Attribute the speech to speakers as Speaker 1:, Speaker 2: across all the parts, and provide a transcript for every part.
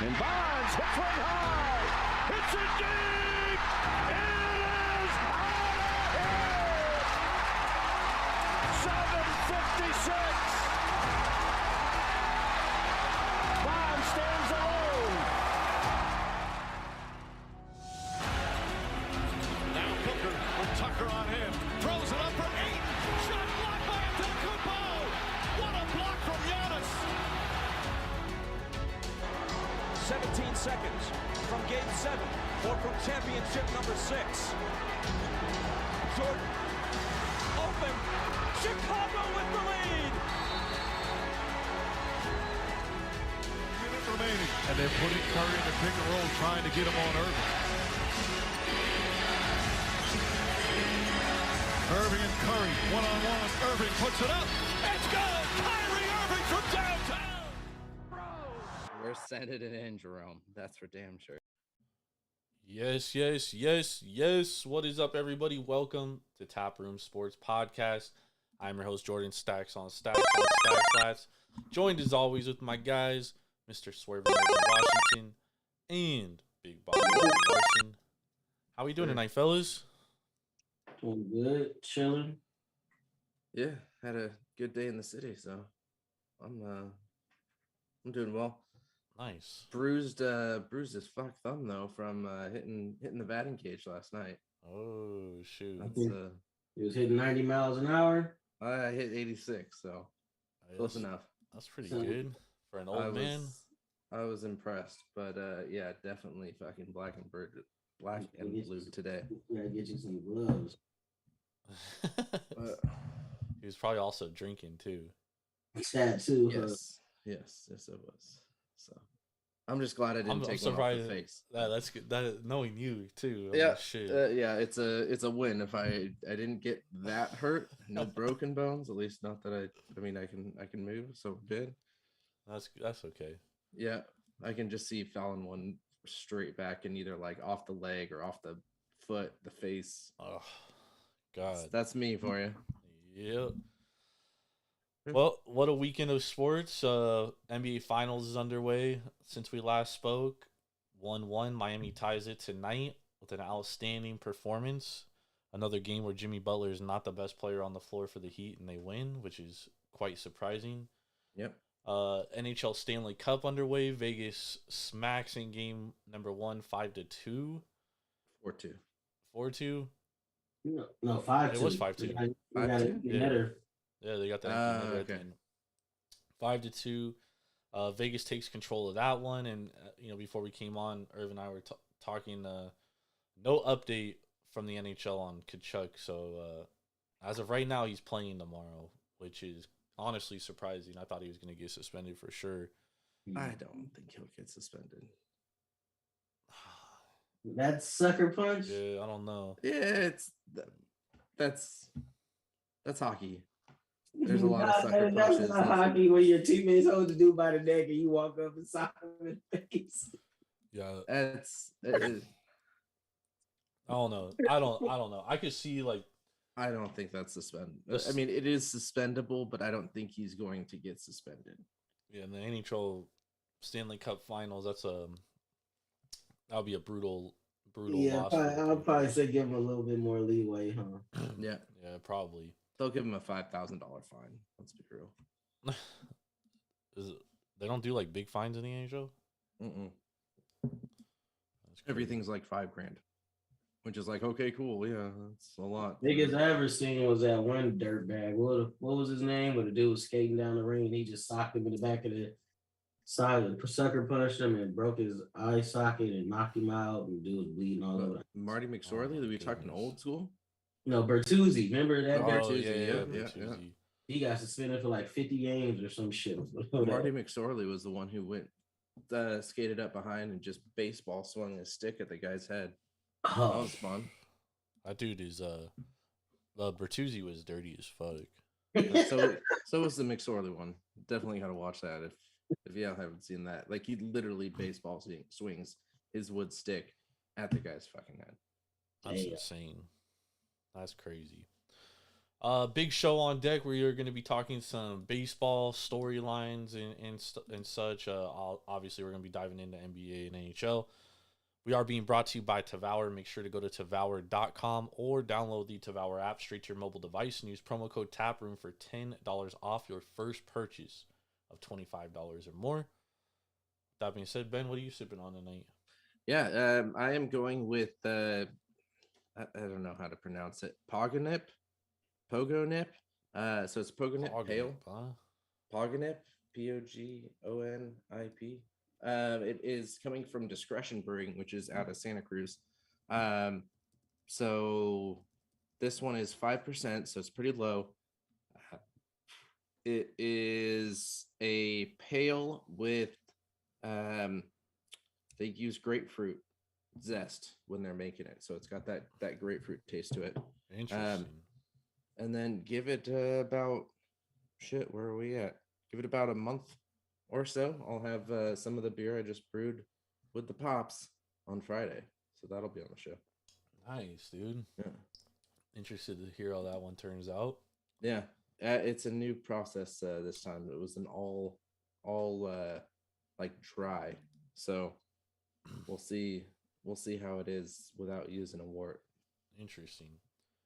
Speaker 1: And Bonds hits one high. Hits it deep. It is out of here. 7:56. Bonds stands alone.
Speaker 2: Now Booker with Tucker on him. Throws it up for 8. Shot blocked by Antetokounmpo. What a block from Giannis.
Speaker 3: 17 seconds from Game 7 or from championship number 6. Jordan, open. Chicago with the lead.
Speaker 2: Minute remaining.
Speaker 4: And they're putting Curry in the pick and roll, trying to get him on Irving. Irving and Curry, one-on-one. Irving puts it up.
Speaker 2: It's good. Kyrie Irving from downtown.
Speaker 5: We're sending it in, Jerome. That's for damn sure.
Speaker 6: Yes. What is up, everybody? Welcome to Taproom Sports Podcast. I'm your host, Jordan Stacks on Stacks on Stacks Flats. Joined as always with my guys, Mr. Swerve Washington and Big Bob Larson. How we doing tonight, fellas?
Speaker 7: Doing good, chilling.
Speaker 5: Yeah, had a good day in the city, so I'm doing well.
Speaker 6: Nice.
Speaker 5: Bruised as fuck thumb though from hitting the batting cage last night.
Speaker 6: Oh shoot!
Speaker 7: He was hitting 90 miles an hour.
Speaker 5: I hit 86, so close enough.
Speaker 6: That's pretty good for an old man.
Speaker 5: I was impressed, but yeah, definitely fucking black and blue today.
Speaker 7: We gotta get you some gloves.
Speaker 6: He was probably also drinking too.
Speaker 7: That too.
Speaker 5: Yes, it was. So I'm just glad I didn't take one off the face.
Speaker 6: That's good. That knowing you too.
Speaker 5: Yeah,
Speaker 6: shit.
Speaker 5: Yeah. It's a win if I didn't get that hurt. No broken bones. At least not that I mean I can move. So good.
Speaker 6: That's okay.
Speaker 5: Yeah, I can just see Fallon one straight back and either like off the leg or off the foot, the face.
Speaker 6: Oh God,
Speaker 5: that's me for you.
Speaker 6: Yep. Well, what a weekend of sports. NBA Finals is underway since we last spoke. 1-1. Miami ties it tonight with an outstanding performance. Another game where Jimmy Butler is not the best player on the floor for the Heat, and they win, which is quite surprising.
Speaker 5: Yep.
Speaker 6: NHL Stanley Cup underway. Vegas smacks in game number 1, 5-2.
Speaker 5: 4-2.
Speaker 7: 4-2? No, 5-2.
Speaker 6: It was 5-2.
Speaker 5: 5-2?
Speaker 6: Yeah, they got that.
Speaker 5: Okay.
Speaker 6: 5-2. Vegas takes control of that one, and before we came on, Irv and I were talking. No update from the NHL on Kachuk. So as of right now, he's playing tomorrow, which is honestly surprising. I thought he was going to get suspended for sure.
Speaker 5: I don't think he'll get suspended.
Speaker 7: That sucker punch.
Speaker 6: Yeah, I don't know.
Speaker 5: Yeah, that's hockey. There's a lot of sucker punches.
Speaker 7: That's not hockey when your teammates hold the dude by the neck and you walk up and sock him in the face.
Speaker 6: Yeah,
Speaker 5: I
Speaker 6: don't know. I don't know. I could see
Speaker 5: I don't think that's suspended. I mean, it is suspendable, but I don't think he's going to get suspended.
Speaker 6: Yeah, in the NHL Stanley Cup Finals, that'll be a brutal loss.
Speaker 7: I'll probably say give him a little bit more leeway, huh?
Speaker 5: Yeah,
Speaker 6: probably.
Speaker 5: They'll give him a $5,000 fine. Let's be real.
Speaker 6: They don't do like big fines in the NHL?
Speaker 5: Everything's like $5,000, which is like, okay, cool. Yeah, that's a lot.
Speaker 7: Biggest I ever seen was that one dirtbag. What was his name? Where the dude was skating down the ring and he just socked him in the back of the side, sucker punched him and broke his eye socket and knocked him out, and the dude was bleeding all over.
Speaker 5: Marty McSorley? Are we talking old school?
Speaker 7: No, Bertuzzi. Remember that?
Speaker 5: Bertuzzi. Yeah.
Speaker 7: He got suspended for like 50 games or some shit.
Speaker 5: Marty McSorley was the one who went skated up behind and just baseball swung his stick at the guy's head.
Speaker 7: Oh.
Speaker 5: That was fun.
Speaker 6: That dude is Bertuzzi was dirty as fuck.
Speaker 5: So was the McSorley one. Definitely gotta watch that if you haven't seen that. Like, he literally baseball swings his wood stick at the guy's fucking head.
Speaker 6: That's insane. That's crazy. Big show on deck. We are going to be talking some baseball storylines and such. Obviously, we're going to be diving into NBA and NHL. We are being brought to you by Tavour. Make sure to go to Tavour.com or download the Tavour app straight to your mobile device and use promo code TAPROOM for $10 off your first purchase of $25 or more. That being said, Ben, what are you sipping on tonight?
Speaker 5: Yeah, I am going with I don't know how to pronounce it. Pogonip. So it's Pogonip Pale. Pogonip, Pogonip. It is coming from Discretion Brewing, which is out of Santa Cruz. So this one is 5%, so it's pretty low. It is a pale with they use grapefruit zest when they're making it, so it's got that grapefruit taste to it.
Speaker 6: Interesting.
Speaker 5: And then give it about where are we at? Give it about a month or so. I'll have some of the beer I just brewed with the pops on Friday, so that'll be on the show.
Speaker 6: Nice, dude.
Speaker 5: Yeah.
Speaker 6: Interested to hear how that one turns out.
Speaker 5: Yeah, it's a new process this time. It was an all like dry, so we'll see how it is without using a wort.
Speaker 6: Interesting.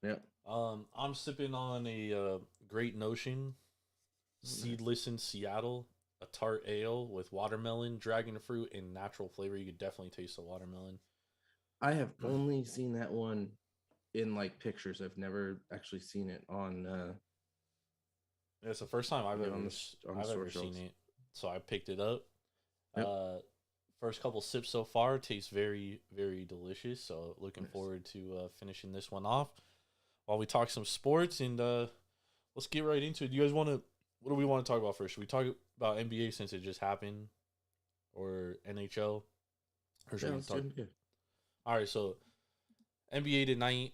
Speaker 5: Yeah.
Speaker 6: I'm sipping on a Great Notion seedless in Seattle, a tart ale with watermelon, dragon fruit, and natural flavor. You could definitely taste the watermelon.
Speaker 5: I have only seen that one in like pictures. I've never actually seen it on.
Speaker 6: Yeah, it's the first time I've ever seen it, so I picked it up. Yep. First couple sips so far tastes very, very delicious. So looking forward to finishing this one off while we talk some sports, and let's get right into it. Do you guys want to? What do we want to talk about first? Should we talk about NBA since it just happened, or NHL? Or should we talk? All right, so NBA tonight,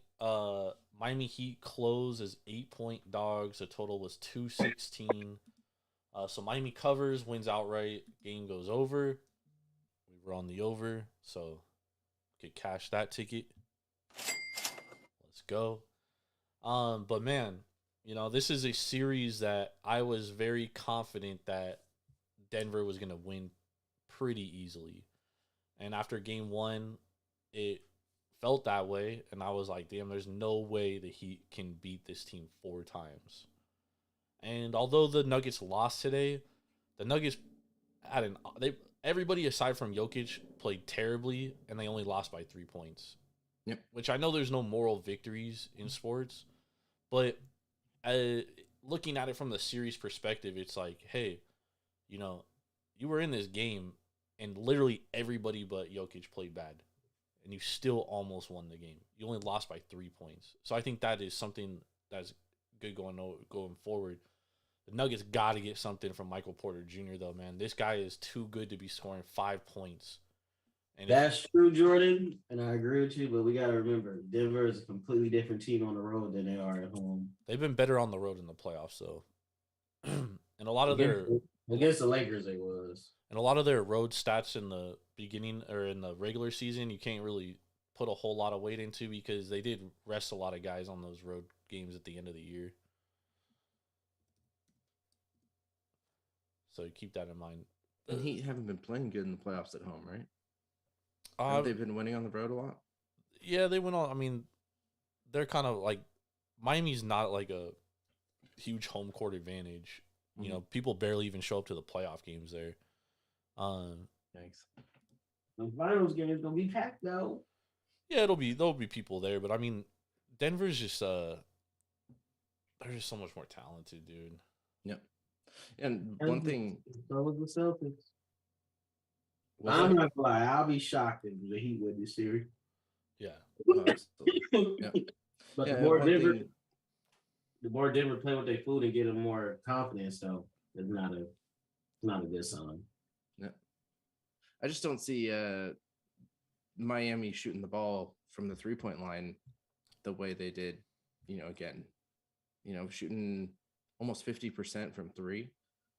Speaker 6: Miami Heat closed as 8-point dogs. The total was 216. So Miami covers, wins outright. Game goes over. We were on the over, so could cash that ticket. Let's go. But man, this is a series that I was very confident that Denver was gonna win pretty easily. And after game one, it felt that way, and I was like, damn, there's no way the Heat can beat this team 4 times. And although the Nuggets lost today, the Nuggets everybody aside from Jokic played terribly, and they only lost by 3 points.
Speaker 5: Yep.
Speaker 6: Which I know there's no moral victories in sports, but looking at it from the series perspective, it's like, hey, you were in this game, and literally everybody but Jokic played bad, and you still almost won the game. You only lost by 3 points. So I think that is something that's good going forward. The Nuggets got to get something from Michael Porter Jr., though, man. This guy is too good to be scoring 5 points. And
Speaker 7: that's true, Jordan, and I agree with you, but we got to remember, Denver is a completely different team on the road than they are at home.
Speaker 6: They've been better on the road in the playoffs, though. And a lot of
Speaker 7: against the Lakers, they was.
Speaker 6: And a lot of their road stats in the beginning or in the regular season, you can't really put a whole lot of weight into because they did rest a lot of guys on those road games at the end of the year. So keep that in mind.
Speaker 5: And Heat haven't been playing good in the playoffs at home, right? Have they been winning on the road a lot?
Speaker 6: Yeah, they went on. I mean, they're kind of like Miami's not like a huge home court advantage.
Speaker 5: Mm-hmm.
Speaker 6: People barely even show up to the playoff games there.
Speaker 5: Thanks.
Speaker 7: The finals game is gonna be packed though.
Speaker 6: Yeah, there'll be people there, but I mean, Denver's just they're just so much more talented, dude.
Speaker 5: Yep. And one thing,
Speaker 7: so was the Celtics. I'm not gonna lie, I'll be shocked if the Heat win this series.
Speaker 6: Yeah.
Speaker 5: Yeah.
Speaker 7: But the more Denver play with their food and get them more confidence, though, it's not a good sign.
Speaker 5: Yeah. I just don't see Miami shooting the ball from the 3-point line the way they did, shooting almost 50% from 3.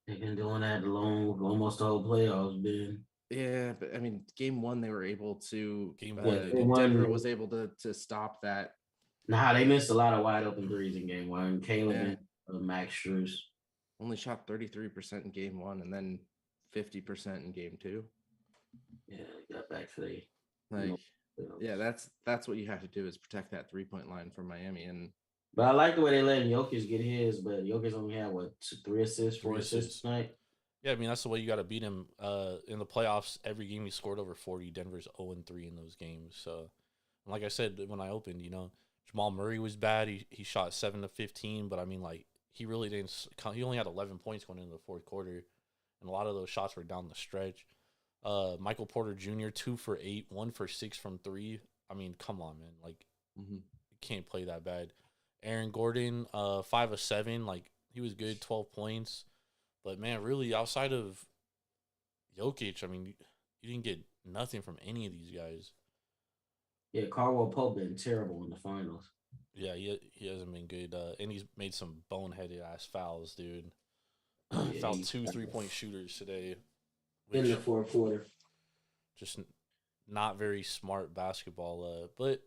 Speaker 7: They've been doing that almost the whole playoffs, Ben.
Speaker 5: Yeah, but I mean, game 1 they were able to.
Speaker 6: Game 1,
Speaker 5: Denver was able to stop that
Speaker 7: Nah, they missed a lot of wide open threes in game one. Caleb
Speaker 5: Yeah.
Speaker 7: and Max Strus.
Speaker 5: Only shot 33% in game one and then 50% in game two.
Speaker 7: Yeah, they got back today.
Speaker 5: Like, yeah, that's what you have to do is protect that 3-point line for Miami. And
Speaker 7: But I like the way they let Jokic get his, but Jokic only had what 3 assists, 4 assists tonight.
Speaker 6: Yeah, I mean that's the way you got to beat him. In the playoffs, every game he scored over 40. Denver's 0-3 in those games. So, like I said when I opened, Jamal Murray was bad. He shot 7 of 15, but I mean like he really didn't. He only had 11 points going into the fourth quarter, and a lot of those shots were down the stretch. Michael Porter Jr. 2 for 8, 1 for 6 from 3. I mean, come on, man. Like, you can't play that bad. Aaron Gordon, 5 of 7. Like, he was good, 12 points. But, man, really, outside of Jokic, I mean, you didn't get nothing from any of these guys.
Speaker 7: Yeah, Caldwell Pope been terrible in the finals.
Speaker 6: Yeah, he hasn't been good. And he's made some boneheaded-ass fouls, dude.
Speaker 7: Yeah,
Speaker 6: Fouled 2 3-point shooters today.
Speaker 7: In the fourth quarter.
Speaker 6: Just not very smart basketball. But,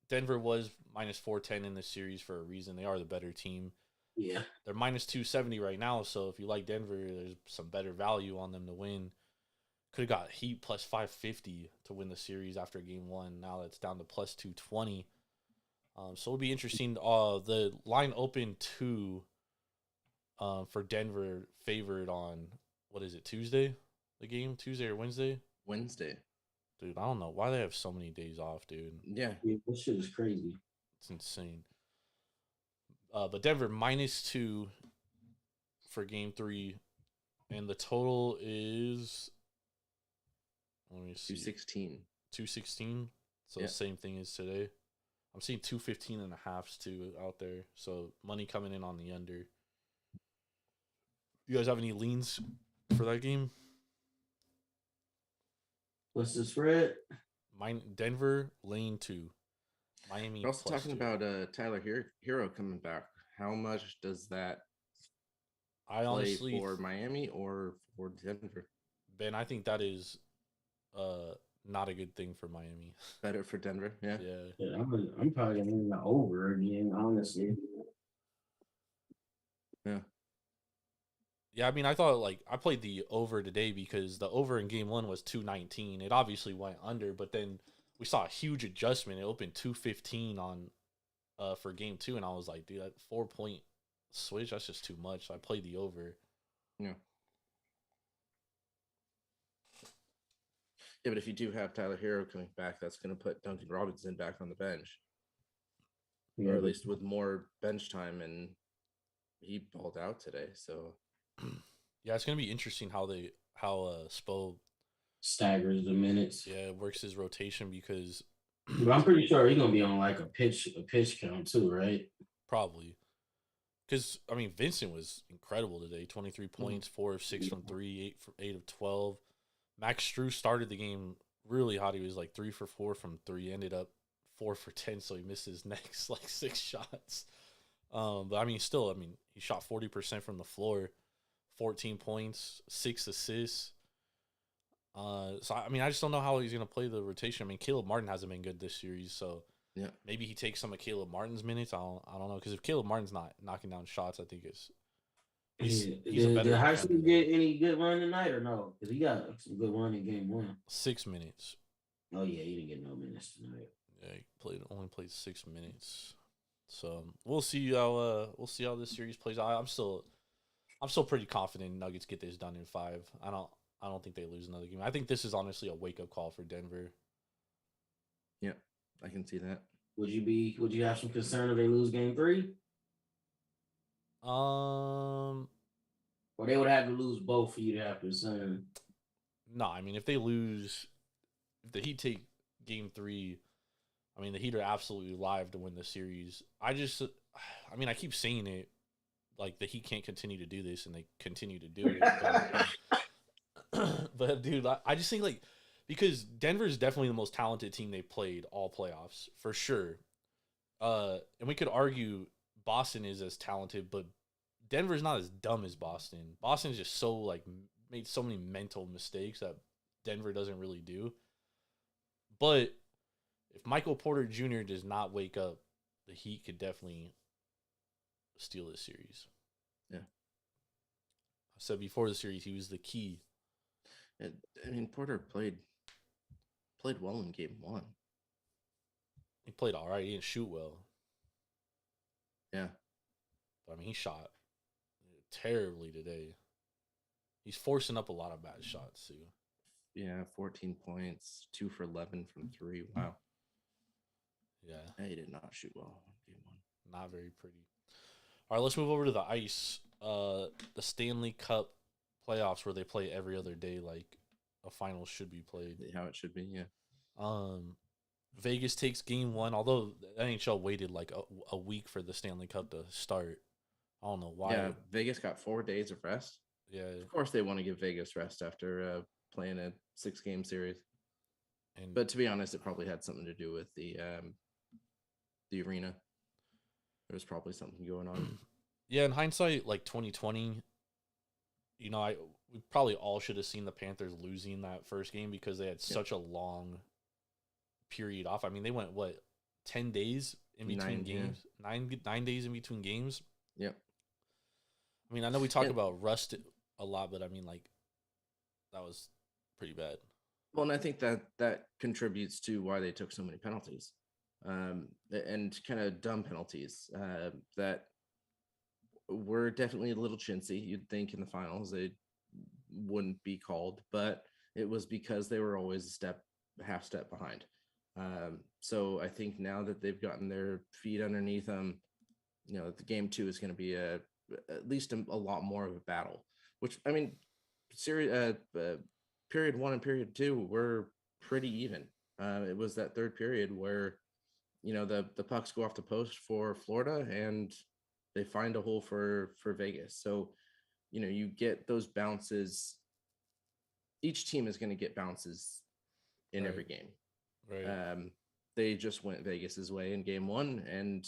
Speaker 6: Denver was minus 410 in this series for a reason. They are the better team.
Speaker 7: Yeah.
Speaker 6: They're minus 270 right now, so if you like Denver, there's some better value on them to win. Could have got Heat plus 550 to win the series after game one. Now that's down to plus 220. So it'll be interesting. The line opened 2 for Denver, favored on, what is it, Tuesday? The game? Tuesday or Wednesday?
Speaker 5: Wednesday.
Speaker 6: Dude, I don't know why they have so many days off, dude.
Speaker 5: Yeah.
Speaker 7: This shit is crazy.
Speaker 6: It's insane. But Denver minus 2 for game 3. And the total is, let me see.
Speaker 5: 216.
Speaker 6: 216. So
Speaker 5: Yeah.
Speaker 6: the same thing as today. I'm seeing 215 and a halves too out there. So money coming in on the under. You guys have any leans for that game?
Speaker 7: What's the spread?
Speaker 6: Denver lane 2. Miami.
Speaker 5: We're also
Speaker 6: plus
Speaker 5: talking
Speaker 6: 2.
Speaker 5: about Tyler Hero coming back. How much does that
Speaker 6: I honestly
Speaker 5: play for Miami or for Denver?
Speaker 6: Ben, I think that is not a good thing for Miami.
Speaker 5: Better for Denver, yeah.
Speaker 7: Yeah, I'm probably gonna win the over again, honestly.
Speaker 5: Yeah.
Speaker 6: Yeah, I mean, I thought I played the over today because the over in game 1 was 219. It obviously went under, but then we saw a huge adjustment. It opened 215 on for game 2, and I was like, dude, that 4-point switch, that's just too much. So I played the over.
Speaker 5: Yeah. Yeah, but if you do have Tyler Hero coming back, that's going to put Duncan Robinson back on the bench.
Speaker 7: Yeah,
Speaker 5: or at least with more bench time, and he balled out today. So
Speaker 6: yeah, it's gonna be interesting how Spo
Speaker 7: staggers the minutes.
Speaker 6: works his rotation because
Speaker 7: But I'm pretty sure he's gonna be on like a pitch count too, right?
Speaker 6: probably because I mean Vincent was incredible today. 23 points, 4 of 6 from 3, 8 of 12. Max Strus started the game really hot. He was like 3 for 4 from 3. Ended up 4 for 10, so he missed his next 6 shots. But I mean, still, he shot 40% from the floor, 14 points, 6 assists. So I just don't know how he's gonna play the rotation. I mean, Caleb Martin hasn't been good this series, so
Speaker 5: yeah,
Speaker 6: maybe he takes some of Caleb Martin's minutes. I don't know, because if Caleb Martin's not knocking down shots, I think he's a better.
Speaker 7: Did Heisman get any good run tonight or no? Because he got some good run in game 1.
Speaker 6: 6 minutes.
Speaker 7: Oh yeah, he didn't get no minutes tonight.
Speaker 6: Yeah, he only played 6 minutes. So we'll see how this series plays out. I'm still pretty confident Nuggets get this done in 5. I don't think they lose another game. I think this is honestly a wake up call for Denver.
Speaker 5: Yeah, I can see that.
Speaker 7: Would you have some concern if they lose game 3? Or they would have to lose both for you to have concern.
Speaker 6: No, I mean if the Heat take game 3, I mean the Heat are absolutely live to win the series. I keep saying it, like the Heat can't continue to do this, and they continue to do it. But dude, I just think because Denver is definitely the most talented team they played all playoffs for sure. And we could argue Boston is as talented, but Denver's not as dumb as Boston. Boston's just so made so many mental mistakes that Denver doesn't really do. But if Michael Porter Jr. does not wake up, the Heat could definitely steal this series.
Speaker 5: Yeah.
Speaker 6: I said before the series, he was the key.
Speaker 5: I mean, Porter played well in game 1.
Speaker 6: He played all right. He didn't shoot well.
Speaker 5: Yeah.
Speaker 6: But, I mean, he shot terribly today. He's forcing up a lot of bad shots, too.
Speaker 5: Yeah, 14 points, 2 for 11 from 3. Wow.
Speaker 6: Yeah.
Speaker 5: He did not shoot well in game 1.
Speaker 6: Not very pretty. All right, let's move over to the ice. The Stanley Cup playoffs where they play every other day like a final should be played.
Speaker 5: How it should be, yeah.
Speaker 6: Vegas takes game 1, although the NHL waited like a week for the Stanley Cup to start. I don't know why.
Speaker 5: Yeah, Vegas got 4 days of rest.
Speaker 6: Yeah.
Speaker 5: Of course they want to give Vegas rest after playing a 6-game series.
Speaker 6: And
Speaker 5: But to be honest, it probably had something to do with the arena. There was probably something going on.
Speaker 6: yeah, in hindsight, like 2020, we probably all should have seen the Panthers losing that first game because they had such a long period off. I mean, they went 10 days in between games, 9 days in between games.
Speaker 5: Yep.
Speaker 6: I mean, I know we talk about rust a lot, but I mean, like, that was pretty bad.
Speaker 5: Well, and I think that contributes to why they took so many penalties, and kind of dumb penalties that were definitely a little chintzy. You'd think in the finals they wouldn't be called, but it was because they were always half step behind. So I think now that they've gotten their feet underneath them, the game 2 is going to be at least a lot more of a battle. Which, I mean, period 1 and period 2 were pretty even. It was that third period where the pucks go off the post for Florida and they find a hole for Vegas. So you get those bounces. Each team is going to get bounces in every game.
Speaker 6: Right.
Speaker 5: They just went Vegas's way in game 1, and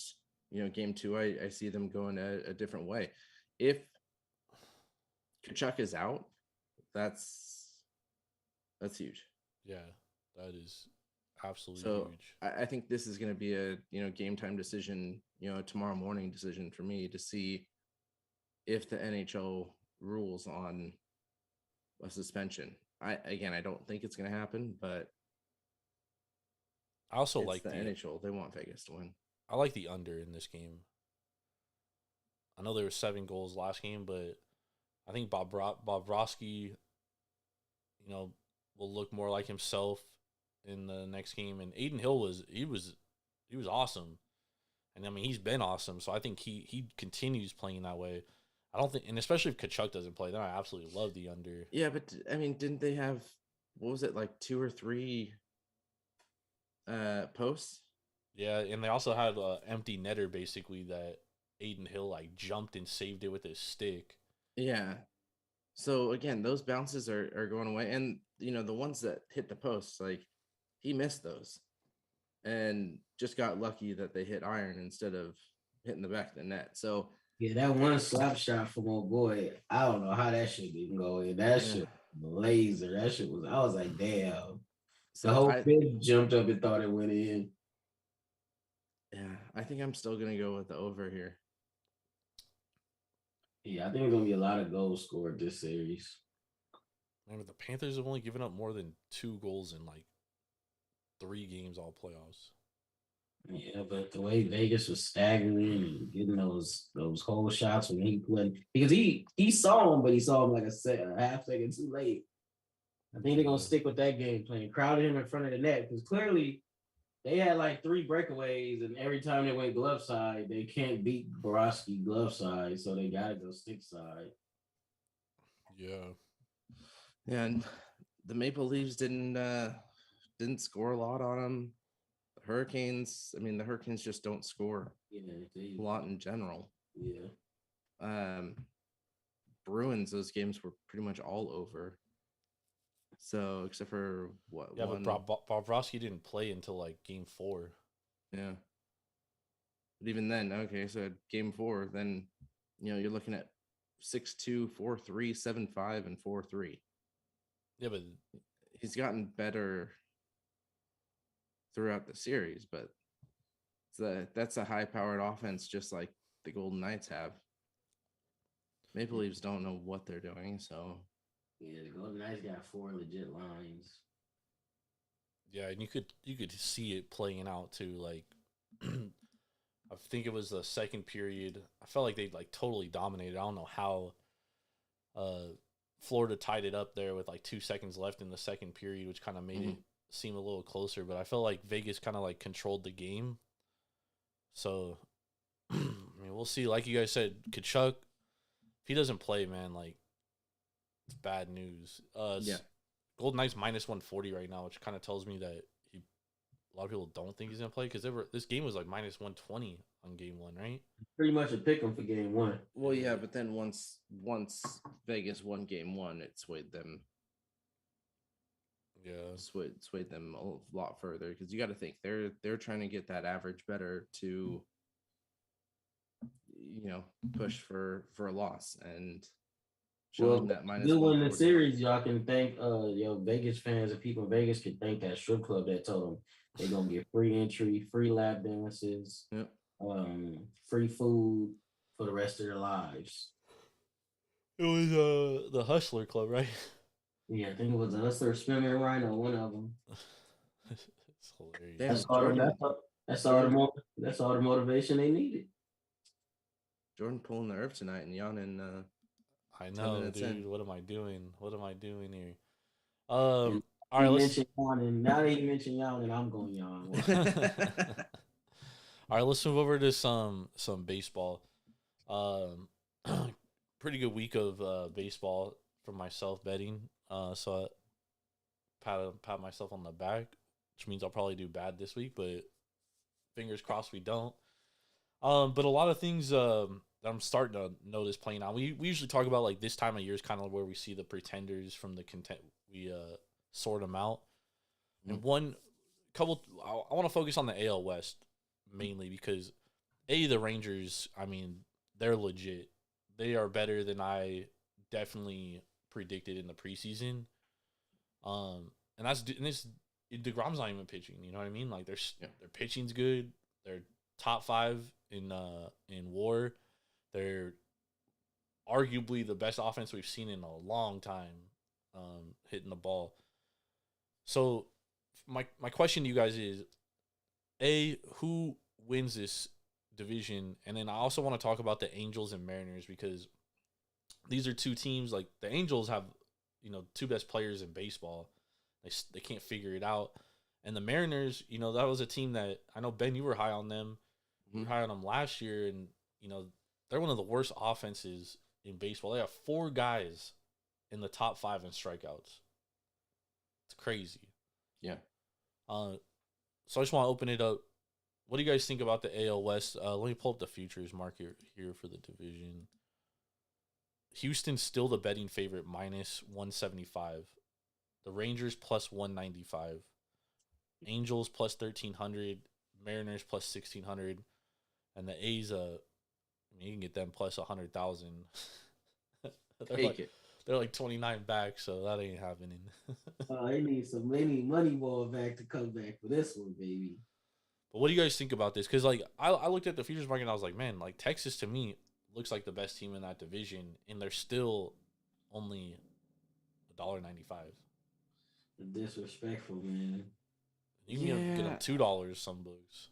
Speaker 5: game 2 I see them going a different way. If Kachuk is out, that's huge.
Speaker 6: Yeah, that is absolutely huge.
Speaker 5: I think this is going to be a game time decision, tomorrow morning decision for me to see if the NHL rules on a suspension. I don't think it's going to happen, but
Speaker 6: I also
Speaker 5: it's
Speaker 6: like
Speaker 5: the NHL. They want Vegas to win.
Speaker 6: I like the under in this game. I know there were 7 goals last game, but I think Bobrovsky, will look more like himself in the next game. And Aiden Hill was awesome. And I mean, he's been awesome. So I think he continues playing that way. I don't think, and especially if Kachuk doesn't play, then I absolutely love the under.
Speaker 5: Yeah, but I mean, didn't they have, what was it, like 2 or 3 posts?
Speaker 6: Yeah, and they also had an empty netter basically that Aiden Hill like jumped and saved it with his stick.
Speaker 5: Yeah. So again, those bounces are going away, and the ones that hit the posts, like he missed those, and just got lucky that they hit iron instead of hitting the back of the net. So
Speaker 7: yeah, that one slap shot from old boy, I don't know how that shit didn't go in. That shit laser. That shit was. I was like, damn. The whole field jumped up and thought it went in.
Speaker 5: Yeah, I think I'm still gonna go with the over here.
Speaker 7: Yeah, I think there's gonna be a lot of goals scored this series.
Speaker 6: Man, but the Panthers have only given up more than 2 goals in like 3 games all playoffs.
Speaker 7: Yeah, but the way Vegas was staggering and getting those whole shots when he played, because he saw him, but he saw him like a half second too late. I think they're gonna stick with that game plan. Crowded him in front of the net because clearly they had like 3 breakaways, and every time they went glove side, they can't beat Borowski glove side, so they gotta go stick side.
Speaker 6: Yeah.
Speaker 5: And the Maple Leafs didn't score a lot on them. The Hurricanes, I mean, the Hurricanes just don't score a lot in general.
Speaker 7: Yeah.
Speaker 5: Bruins, those games were pretty much all over. So except for what?
Speaker 6: Yeah, but Bobrovsky didn't play until like game 4.
Speaker 5: Yeah. But even then, okay, so game 4, then you're looking at 6-2, 4-3, 7-5, and 4-3.
Speaker 6: Yeah, but
Speaker 5: he's gotten better throughout the series, but that's a high-powered offense, just like the Golden Knights have. Maple Leafs don't know what they're doing, so
Speaker 7: Yeah, the Golden Knights got 4 legit lines.
Speaker 6: Yeah, and you could see it playing out too. Like, I think it was the second period. I felt like they like totally dominated. I don't know how. Florida tied it up there with like 2 seconds left in the second period, which kind of made it seem a little closer. But I felt like Vegas kind of like controlled the game. So, I mean, we'll see. Like you guys said, Kachuk, if he doesn't play, man, like it's bad news.
Speaker 5: yeah.
Speaker 6: Golden Knights minus 140 right now, which kind of tells me that a lot of people don't think he's gonna play because this game was like minus 120 on game 1, right?
Speaker 7: Pretty much a pick 'em for game 1.
Speaker 5: Well, yeah, but then once Vegas won game 1, it swayed them.
Speaker 6: Yeah,
Speaker 5: swayed them a lot further, because you got to think they're trying to get that average better to, push for a loss, and showing that minus
Speaker 7: still win the
Speaker 5: 140.
Speaker 7: series, y'all can thank Vegas fans and people in Vegas can thank that strip club that told them they're gonna get free entry, free lap dances,
Speaker 5: Yep.
Speaker 7: free food for the rest of their lives.
Speaker 6: it was the Hustler Club, right?
Speaker 7: Yeah, I think it was a Hustler Spinner Rhino, one of them.
Speaker 6: It's hilarious.
Speaker 5: Damn,
Speaker 7: That's all the motivation they needed.
Speaker 5: Jordan pulling the Irv tonight and yawning.
Speaker 6: I know,
Speaker 5: minutes
Speaker 6: dude.
Speaker 5: in.
Speaker 6: What am I doing? What am I doing here? All right,
Speaker 7: You
Speaker 6: let's.
Speaker 7: mentioned yawning. Now that you mentioned yawning, I'm going yawn.
Speaker 6: All right, let's move over to some baseball. Pretty good week of baseball for myself betting. So I pat myself on the back, which means I'll probably do bad this week, but fingers crossed we don't. But a lot of things that I'm starting to notice playing out. We usually talk about like this time of year is kind of where we see the pretenders from the content. We sort them out. And I want to focus on the AL West mainly because the Rangers, I mean, they're legit. They are better than I definitely predicted in the preseason. And DeGrom's not even pitching. You know what I mean? Like their pitching's good. They're top 5 in WAR. They're arguably the best offense we've seen in a long time, hitting the ball. So my question to you guys is, who wins this division? And then I also want to talk about the Angels and Mariners, because these are two teams, like the Angels have, 2 best players in baseball. They can't figure it out. And the Mariners, that was a team that I know, Ben, you were high on them. You were high on them last year, and, they're one of the worst offenses in baseball. They have 4 guys in the top 5 in strikeouts. It's crazy.
Speaker 5: Yeah.
Speaker 6: So I just want to open it up. What do you guys think about the AL West? Let me pull up the futures market here for the division. Houston's still the betting favorite, minus 175. The Rangers plus 195. Angels plus 1,300. Mariners plus 1,600. And the A's, you can get them plus 100,000. They're like 29 back, so that ain't happening.
Speaker 7: They need money ball back to come back for this one, baby.
Speaker 6: But what do you guys think about this? Because like I looked at the futures market and I was like, man, like Texas to me looks like the best team in that division, and they're still only $1.95.
Speaker 7: Disrespectful, man.
Speaker 6: You can get them $2 some books.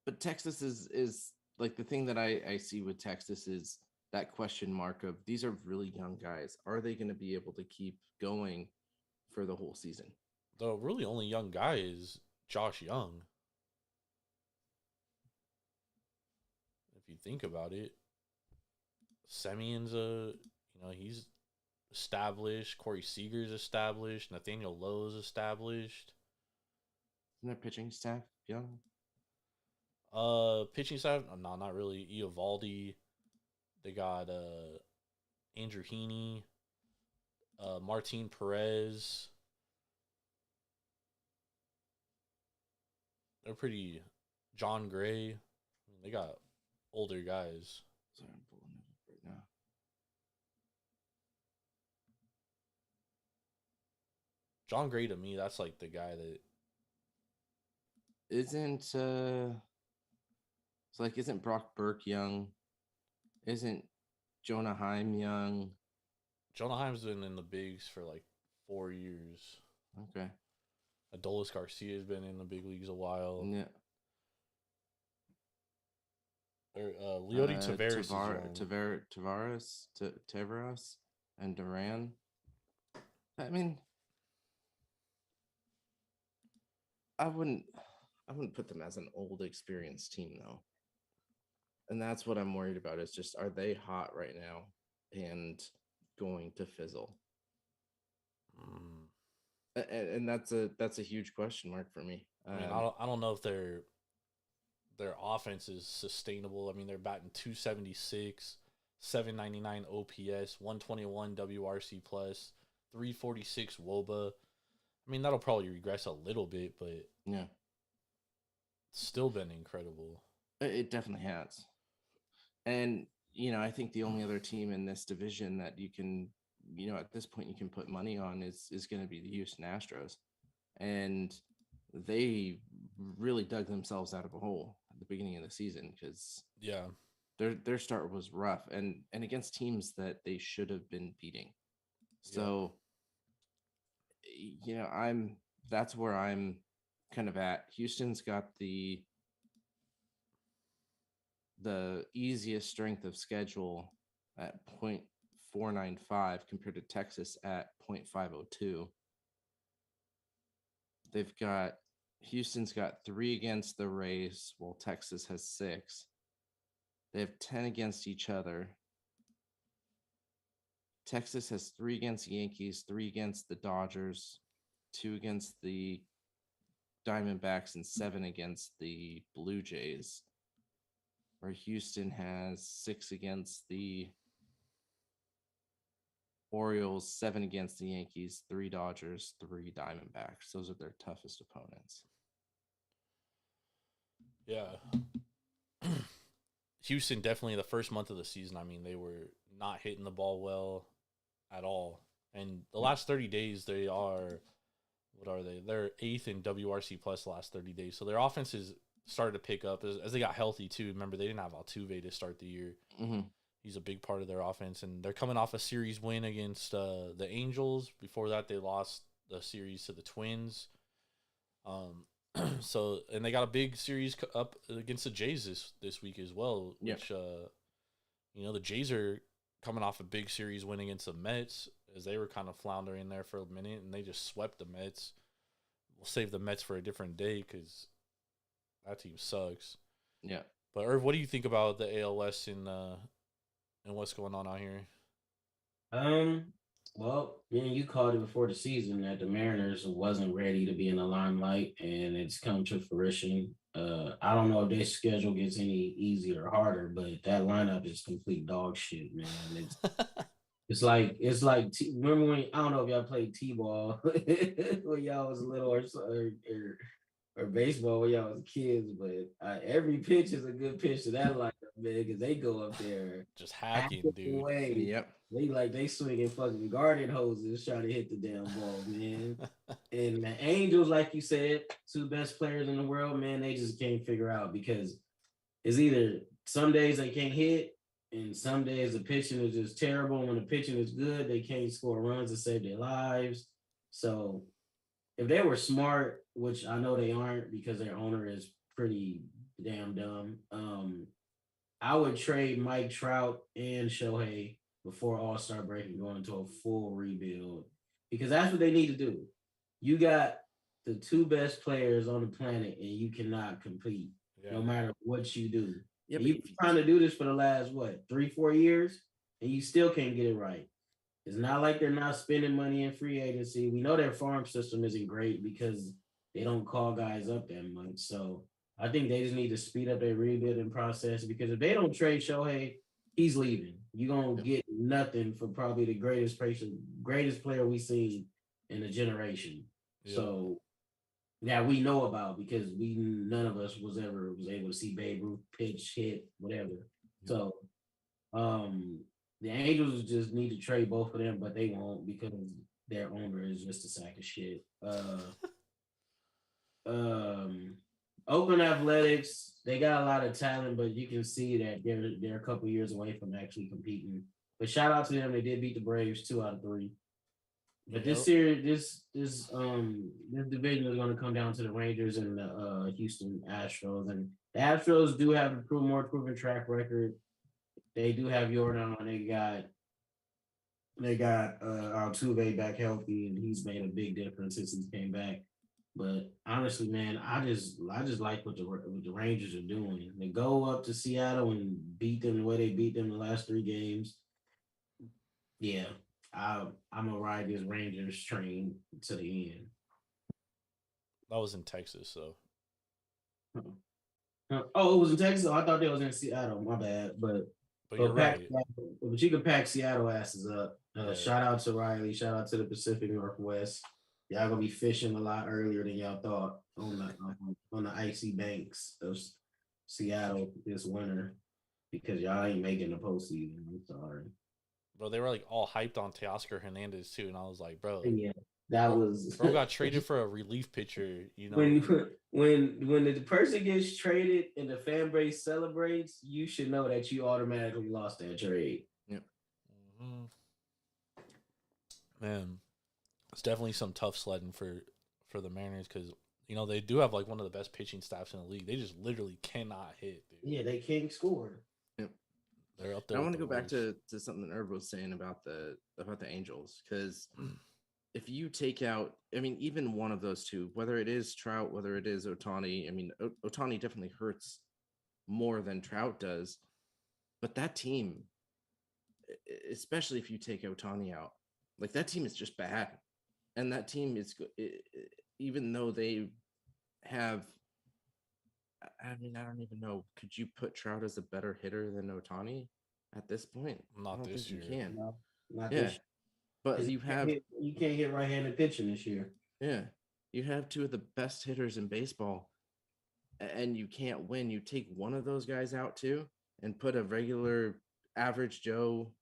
Speaker 5: But Texas is like the thing that I see with Texas is that question mark of, these are really young guys. Are they going to be able to keep going for the whole season?
Speaker 6: The really only young guy is Josh Young. If you think about it, Semion's he's established. Corey Seager's established. Nathaniel Lowe's established.
Speaker 5: Isn't their pitching staff young?
Speaker 6: Pitching staff? No, not really. Eovaldi. They got Andrew Heaney, Martin Perez. They're pretty. John Gray. I mean, they got older guys.
Speaker 5: Sorry, I'm pulling it up right now.
Speaker 6: John Gray to me, that's like the guy that
Speaker 5: Isn't it's like isn't Brock Burke young? Isn't Jonah Heim young?
Speaker 6: Jonah Heim's been in the bigs for like 4 years.
Speaker 5: Okay.
Speaker 6: Adolis Garcia's been in the big leagues a while.
Speaker 5: Yeah.
Speaker 6: Leody Tavares is young.
Speaker 5: Tavares, and Duran. I mean, I wouldn't put them as an old experienced team though. And that's what I'm worried about. Is just, are they hot right now and going to fizzle? And that's a huge question mark for me.
Speaker 6: I mean, I don't know if their offense is sustainable. I mean, they're batting 276, 799 OPS, 121 WRC plus, 346 WOBA. I mean, that'll probably regress a little bit, but
Speaker 5: yeah,
Speaker 6: it's still been incredible.
Speaker 5: It definitely has. And, I think the only other team in this division that you can, at this point you can put money on is going to be the Houston Astros. And they really dug themselves out of a hole at the beginning of the season because their start was rough and against teams that they should have been beating. So, that's where I'm kind of at. Houston's got the easiest strength of schedule at 0.495 compared to Texas at 0.502. Houston's got 3 against the Rays, while Texas has 6. They have 10 against each other. Texas has 3 against the Yankees, 3 against the Dodgers, 2 against the Diamondbacks, and 7 against the Blue Jays. Where Houston has 6 against the Orioles, 7 against the Yankees, 3 Dodgers, 3 Diamondbacks. Those are their toughest opponents.
Speaker 6: Yeah. Houston definitely the first month of the season, I mean, they were not hitting the ball well at all. And the last 30 days, they are, what are they? They're 8th in WRC plus the last 30 days. So their offense is started to pick up as they got healthy too. Remember, they didn't have Altuve to start the year.
Speaker 5: Mm-hmm.
Speaker 6: He's a big part of their offense, and they're coming off a series win against the Angels. Before that, they lost the series to the Twins. So, and they got a big series up against the Jays this week as well. Which, the Jays are coming off a big series win against the Mets, as they were kind of floundering there for a minute, and they just swept the Mets. We'll save the Mets for a different day because that team sucks.
Speaker 5: Yeah.
Speaker 6: But Irv, what do you think about the AL West and what's going on out here?
Speaker 7: Well, you called it before the season that the Mariners wasn't ready to be in the limelight, and it's come to fruition. I don't know if their schedule gets any easier or harder, but that lineup is complete dog shit, man. It's like remember when, I don't know if y'all played T-ball when y'all was little or baseball when y'all was kids, but every pitch is a good pitch to that lineup, man, because they go up there
Speaker 6: just hacking, dude.
Speaker 7: Away.
Speaker 5: Yep.
Speaker 7: They swinging fucking garden hoses trying to hit the damn ball, man. And the Angels, like you said, 2 best players in the world, man, they just can't figure out because it's either some days they can't hit and some days the pitching is just terrible. When the pitching is good, they can't score runs to save their lives. So if they were smart, which I know they aren't because their owner is pretty damn dumb, I would trade Mike Trout and Shohei before All-Star break and go into a full rebuild because that's what they need to do. You got the 2 best players on the planet and you cannot compete no matter what you do. Yeah, you've been trying to do this for the last, 3-4 years, and you still can't get it right. It's not like they're not spending money in free agency. We know their farm system isn't great because they don't call guys up that much. So I think they just need to speed up their rebuilding process because if they don't trade Shohei, he's leaving. You're going to get nothing for probably the greatest player we've seen in a generation. Yeah. So that we know about because none of us was able to see Babe Ruth pitch, hit, whatever. Yeah. So the Angels just need to trade both of them, but they won't because their owner is just a sack of shit. Oakland Athletics, they got a lot of talent, but you can see that they're a couple years away from actually competing. But shout out to them, they did beat the Braves 2 out of 3. But this series, this division is going to come down to the Rangers and the Houston Astros, and the Astros do have a more proven track record. They do have Jordan. They got Altuve back healthy, and he's made a big difference since he came back. But honestly, man, I just like what the Rangers are doing. They go up to Seattle and beat them the way they beat them the last 3 games. Yeah, I'm gonna ride this Rangers train to the end.
Speaker 6: That was in Texas, so.
Speaker 7: Oh, it was in Texas. Oh, I thought they was in Seattle. My bad, but
Speaker 6: you're right.
Speaker 7: But you can pack Seattle asses up.
Speaker 6: Yeah.
Speaker 7: Shout out to Riley. Shout out to the Pacific Northwest. Y'all gonna be fishing a lot earlier than y'all thought on the icy banks of Seattle this winter because y'all ain't making the postseason. I'm sorry.
Speaker 6: Bro, they were like all hyped on Teoscar Hernandez too, and I was like, bro,
Speaker 7: Yeah, that was
Speaker 6: bro got traded for a relief pitcher. You know,
Speaker 7: when the person gets traded and the fan base celebrates, you should know that you automatically lost that trade.
Speaker 5: Yep.
Speaker 6: Mm-hmm. Man, it's definitely some tough sledding for the Mariners because you know they do have like one of the best pitching staffs in the league. They just literally cannot hit, dude.
Speaker 7: Yeah, they can't score.
Speaker 5: Yep.
Speaker 6: They're up there.
Speaker 5: I want to go back to something that Herb was saying about the Angels because if you take out, I mean, even one of those two, whether it is Trout, whether it is Ohtani, I mean, Ohtani definitely hurts more than Trout does, but that team, especially if you take Ohtani out, like that team is just bad, and that team is even though they have. I mean, I don't even know. Could you put Trout as a better hitter than Ohtani at this point?
Speaker 6: Not this year.
Speaker 5: You can.
Speaker 7: No, not
Speaker 5: Yeah.
Speaker 7: this year.
Speaker 5: But you
Speaker 7: can't hit right-handed pitching this year.
Speaker 5: Yeah. You have 2 of the best hitters in baseball, and you can't win. You take one of those guys out too and put a regular average Joe,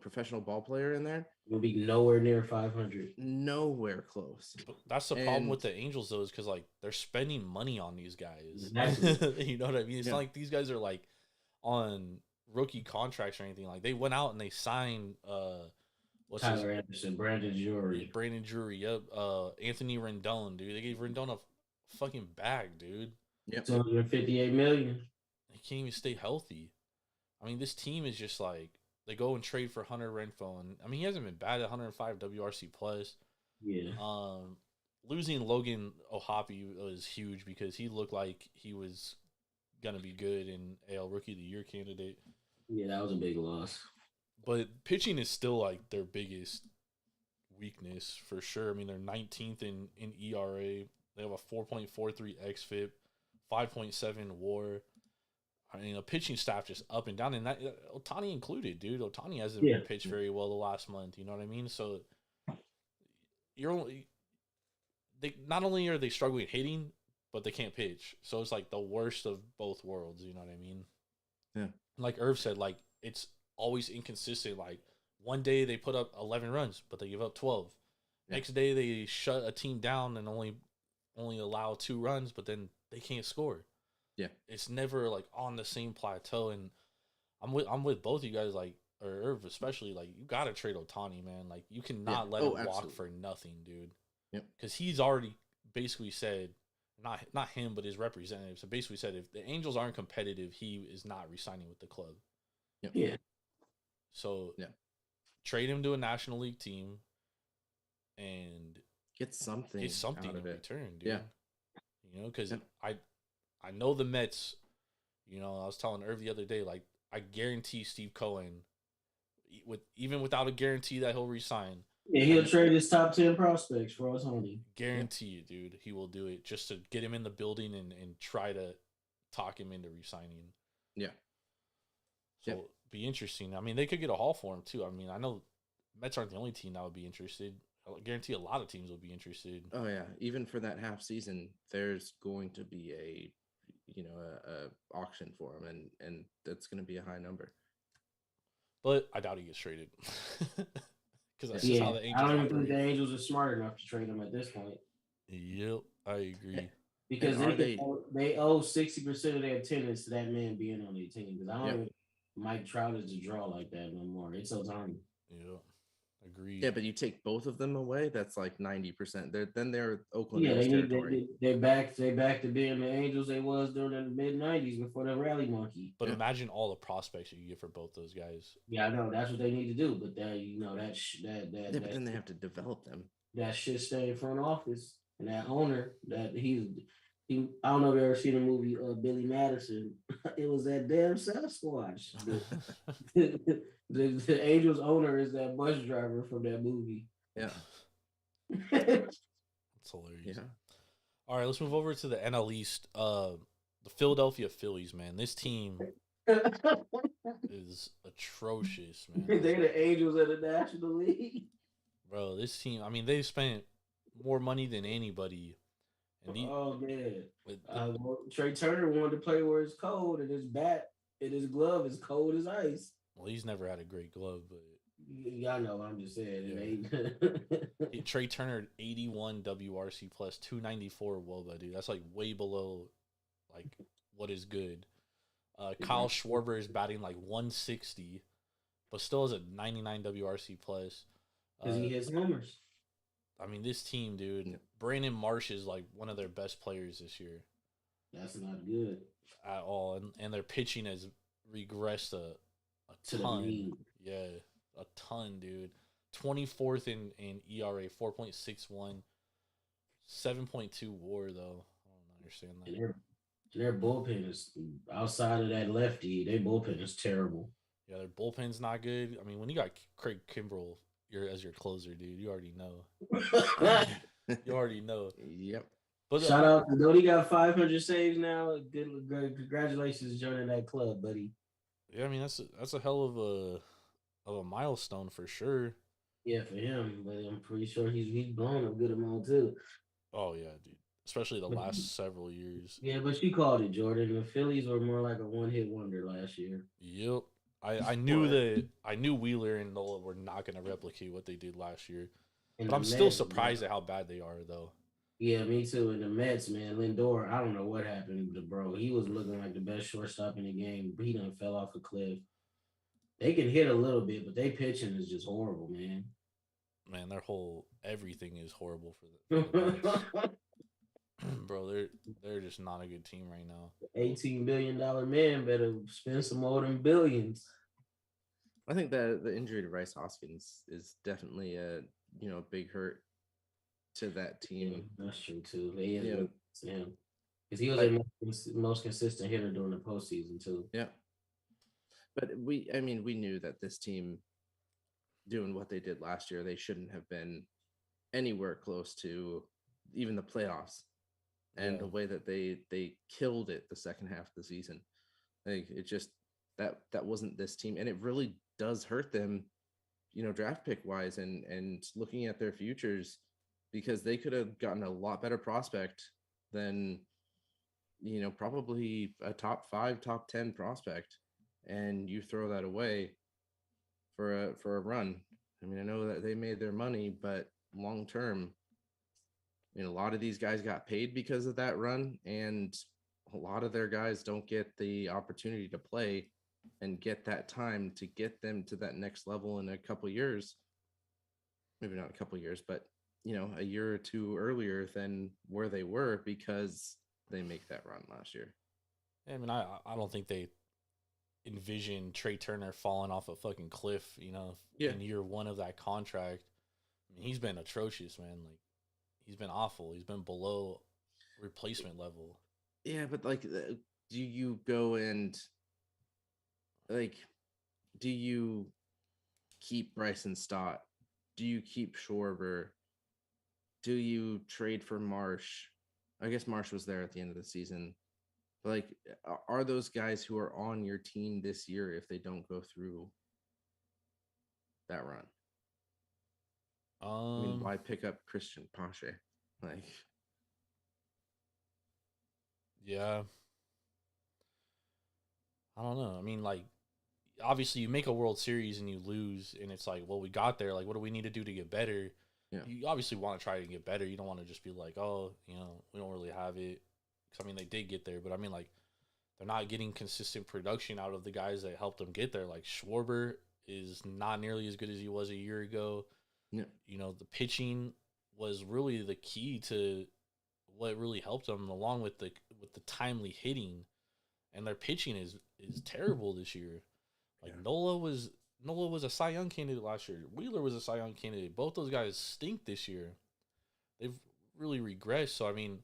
Speaker 5: professional ball player in there.
Speaker 7: We'll be nowhere near 500.
Speaker 5: Nowhere close.
Speaker 6: But that's the problem with the Angels, though, is because like they're spending money on these guys.
Speaker 7: Exactly.
Speaker 6: You know what I mean? It's not like these guys are like on rookie contracts or anything. Like they went out and they signed
Speaker 7: Tyler Anderson, Brandon Drury.
Speaker 6: Yep. Anthony Rendon, dude. They gave Rendon a fucking bag, dude.
Speaker 5: Yep.
Speaker 7: $258 million.
Speaker 6: He can't even stay healthy. I mean, this team is just like they go and trade for Hunter Renfroe, and I mean he hasn't been bad at 105 WRC plus.
Speaker 7: Yeah.
Speaker 6: Losing Logan O'Hoppe was huge because he looked like he was gonna be good in AL Rookie of the Year candidate.
Speaker 7: Yeah, that was a big loss.
Speaker 6: But pitching is still like their biggest weakness for sure. I mean, they're 19th in ERA. They have a 4.43 xFIP, 5.7 WAR. I mean, the pitching staff just up and down, and that Ohtani included, dude. Ohtani hasn't pitched very well the last month. You know what I mean? So not only are they struggling hitting, but they can't pitch. So it's like the worst of both worlds. You know what I mean?
Speaker 5: Yeah.
Speaker 6: Like Irv said, like it's always inconsistent. Like one day they put up 11 runs, but they give up 12.
Speaker 5: Yeah. Next
Speaker 6: day they shut a team down and only allow 2 runs, but then they can't score.
Speaker 5: Yeah,
Speaker 6: it's never like on the same plateau. And I'm with both you guys, like or Irv especially. Like you gotta trade Ohtani, man. Like you cannot let him walk for nothing, dude.
Speaker 5: Yep.
Speaker 6: Because he's already basically said, not him, but his representatives have basically said if the Angels aren't competitive, he is not re-signing with the club.
Speaker 5: Yep.
Speaker 7: Yeah.
Speaker 6: So trade him to a National League team and
Speaker 5: get something
Speaker 6: in return, dude.
Speaker 5: Yeah.
Speaker 6: You know, because I know the Mets, you know, I was telling Irv the other day, like, I guarantee Steve Cohen, even without a guarantee that he'll resign.
Speaker 7: Yeah, he'll trade his top 10 prospects for Ohtani.
Speaker 6: Guarantee it, dude. He will do it just to get him in the building and try to talk him into resigning.
Speaker 5: Yeah.
Speaker 6: So be interesting. I mean, they could get a haul for him, too. I mean, I know Mets aren't the only team that would be interested. I guarantee a lot of teams will be interested.
Speaker 5: Oh, yeah. Even for that half season, there's going to be a auction for him, and that's going to be a high number.
Speaker 6: But I doubt he gets traded because that's just how the
Speaker 7: I
Speaker 6: Angels
Speaker 7: don't even think
Speaker 6: operate.
Speaker 7: the Angels are smart enough to trade him at this point.
Speaker 6: Yep, I agree.
Speaker 7: Because
Speaker 5: And
Speaker 7: they owe 60% of their attendance to that man being on their team. Because I don't even Mike Trout is a draw like that no more. It's Otani.
Speaker 6: Yeah, agreed.
Speaker 5: Yeah, but you take both of them away, that's like 90%. They're Oakland
Speaker 7: Yeah,
Speaker 5: A's territory.
Speaker 7: they're back to being the Angels they was during the mid-90s before the rally monkey.
Speaker 6: But imagine all the prospects you get for both those guys.
Speaker 7: Yeah, I know that's what they need to do. But that
Speaker 5: But then they have to develop them.
Speaker 7: that shit stay in front office and that owner that he I don't know if you ever seen the movie Billy Madison. It was that damn Sasquatch. The Angels owner is that bus driver from that movie.
Speaker 5: Yeah.
Speaker 6: It's hilarious.
Speaker 5: Yeah.
Speaker 6: All right, let's move over to the NL East. The Philadelphia Phillies, man. This team is atrocious, man.
Speaker 7: They're the Angels of the National League.
Speaker 6: Bro, this team, I mean, they've spent more money than anybody. And
Speaker 7: Trey Turner wanted to play where it's cold, and his bat and his glove is cold as ice.
Speaker 6: Well, he's never had a great glove, but
Speaker 7: y'all know what I'm just saying.
Speaker 6: Yeah. Trey Turner 81 WRC plus 294 WOBA, dude. That's like way below like what is good. Kyle Schwarber is batting like 160, but still has a 99 WRC plus.
Speaker 7: Because he hits homers.
Speaker 6: I mean, this team, dude. Brandon Marsh is like one of their best players this year.
Speaker 7: That's not good
Speaker 6: at all, and their pitching has regressed a ton. Yeah, a ton, dude. 24th in ERA, 4.61, 7.2 WAR though. I don't understand that.
Speaker 7: And their bullpen is outside of that lefty. Their bullpen is terrible.
Speaker 6: Yeah, their bullpen's not good. I mean, when you got Craig Kimbrell as your closer, dude, you already know. You already know.
Speaker 5: Yep.
Speaker 6: But
Speaker 7: shout out to Dodie, got 500 saves now. Good, congratulations joining that club, buddy.
Speaker 6: Yeah, I mean that's a hell of a milestone for sure.
Speaker 7: Yeah, for him, but I'm pretty sure he's blown a good amount too.
Speaker 6: Oh yeah, dude. Especially the last several years.
Speaker 7: Yeah, but you called it, Jordan. The Phillies were more like a one-hit wonder last year.
Speaker 6: Yep. I knew Wheeler and Nola were not going to replicate what they did last year. But I'm still surprised at how bad they are, though.
Speaker 7: Yeah, me too. And the Mets, man, Lindor, I don't know what happened to bro. He was looking like the best shortstop in the game, but he done fell off a cliff. They can hit a little bit, but they pitching is just horrible, man.
Speaker 6: Man, their whole everything is horrible for them. Bro, they're just not a good team right now.
Speaker 7: $18 billion man better spend some more than billions.
Speaker 5: I think that the injury to Bryce Hoskins is definitely a big hurt to that team.
Speaker 7: Yeah, that's true too. Because he was their most consistent hitter during the postseason too.
Speaker 5: Yeah, but we knew that this team doing what they did last year, they shouldn't have been anywhere close to even the playoffs. And the way that they killed it the second half of the season, like it just that wasn't this team, and it really does hurt them, draft pick wise and looking at their futures, because they could have gotten a lot better prospect than probably a top 5, top 10 prospect, and you throw that away for a run. I mean, I know that they made their money, but long term, a lot of these guys got paid because of that run, and a lot of their guys don't get the opportunity to play and get that time to get them to that next level in a couple years. Maybe not a couple years, but a year or two earlier than where they were, because they make that run last year.
Speaker 6: I mean, I don't think they envisioned Trey Turner falling off a fucking cliff, in year one of that contract. I mean, he's been atrocious, man. Like, he's been awful. He's been below replacement level.
Speaker 5: Yeah, but like, do you go and do you keep Bryson Stott? Do you keep Schwarber? Do you trade for Marsh? I guess Marsh was there at the end of the season. But like, are those guys who are on your team this year if they don't go through that run? I mean, why pick up Christian Pache? Like,
Speaker 6: yeah, I don't know. I mean, like, obviously you make a World Series and you lose, and it's like, well, we got there. Like, what do we need to do to get better?
Speaker 5: Yeah.
Speaker 6: You obviously want to try to get better. You don't want to just be like, oh, you know, we don't really have it. 'Cause, I mean, they did get there, but I mean, like, they're not getting consistent production out of the guys that helped them get there. Like, Schwarber is not nearly as good as he was a year ago.
Speaker 5: Yeah.
Speaker 6: You know, the pitching was really the key to what really helped them, along with the timely hitting. And their pitching is terrible this year. Like,
Speaker 5: Yeah.
Speaker 6: Nola was a Cy Young candidate last year. Wheeler was a Cy Young candidate. Both those guys stink this year. They've really regressed. So I mean,